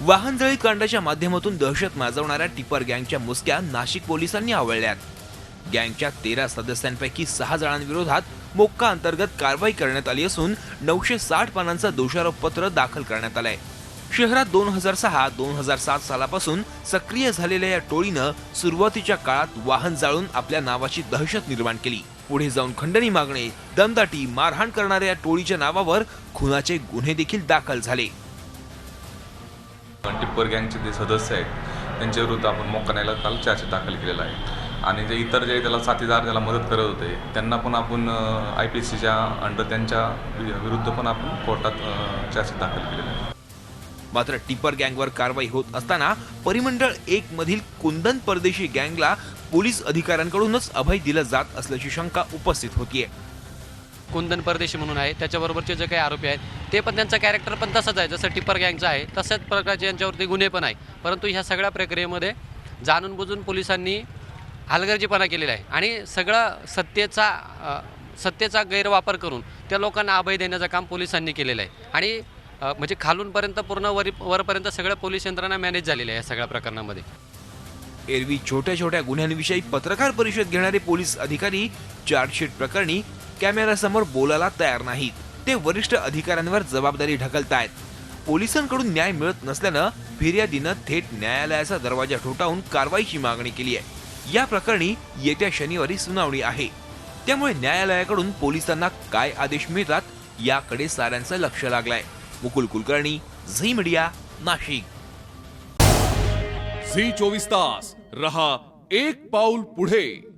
वाहन जळीत कांडाच्या माध्यमातून दहशत माजवणाऱ्या टिपर गँगच्या मुसक्या नाशिक पोलिसांनी आवळल्यात। गँगच्या 13 सदस्यांपैकी 6 जणांविरोधात मोक्का अंतर्गत कारवाई करण्यात आली असून 960 पानांचं दोषारोप पत्र दाखल करण्यात आलंय। शहरात 2006-2007 सालापासून सक्रिय झालेल्या या टोळीनं सुरुवातीच्या काळात वाहन जाळून आपल्या नावाची दहशत निर्माण केली। पुढे जाऊन खंडणी मागणे, दमदाटी, मारहाण करणाऱ्या या टोळीच्या नावावर खुनाचे गुन्हे देखील दाखल झाले। टिप्पर गँगचे जे सदस्य आहेत त्यांच्याविरुद्ध आपण मोक्का न्यायालयात काल चार्जशीट दाखल केलेला आहे आणि जे इतर जे त्याला साथीदार त्याला मदत करत होते त्यांना पण आपण IPCच्या अंडर त्यांच्या विरुद्ध पण आपण कोर्टात चार्जशीट दाखल केलेला आहे। मात्र टिपर गँगवर कारवाई होत असताना परिमंडळ 1 मधील कुंदन परदेशी गँगला पोलीस अधिकाऱ्यांकडूनच अभय दिलं जात असल्याची शंका उपस्थित होतीये। कुंदन परदेशी म्हणून आहे, त्याच्याबरोबरचे जे काही आरोपी आहेत ते पण त्यांचा कॅरेक्टर पण तसंच आहे जसं टिपर गँगचं आहे, तशाच प्रकारचे यांच्यावरती गुन्हे पण आहे। परंतु ह्या सगळ्या प्रक्रियेमध्ये जाणून बुजून पोलिसांनी हलगर्जीपणा केलेला आहे आणि सगळं सत्तेचा गैरवापर करून त्या लोकांना अभय देण्याचं काम पोलिसांनी केलेलं आहे आणि म्हणजे खालूनपर्यंत पूर्ण वरपर्यंत सगळं पोलीस यंत्रणा मॅनेज झालेली आहे या सगळ्या प्रकरणामध्ये। एरवी छोट्या छोट्या गुन्ह्यांविषयी पत्रकार परिषद घेणारे पोलीस अधिकारी चार्जशीट प्रकरणी कॅमेऱ्यासमोर बोलायला तयार नाहीत। ते वरिष्ठ अधिकाऱ्यांवर जबाबदारी ढकलतायत। पोलिसांकडून न्याय मिळत नसल्यानं फिर्यादीनं थेट न्यायालयाचा दरवाजा ठोठावून कारवाईची मागणी केली आहे। या प्रकरणी येत्या शनिवारी सुनावणी आहे, त्यामुळे न्यायालयाकडून पोलिसांना काय आदेश मिळतात याकडे साऱ्यांचं लक्ष लागलंय। Mukul Kulkarni, Zee media, Nashik. Zee 24 तास रहा एक पाऊल पुढे।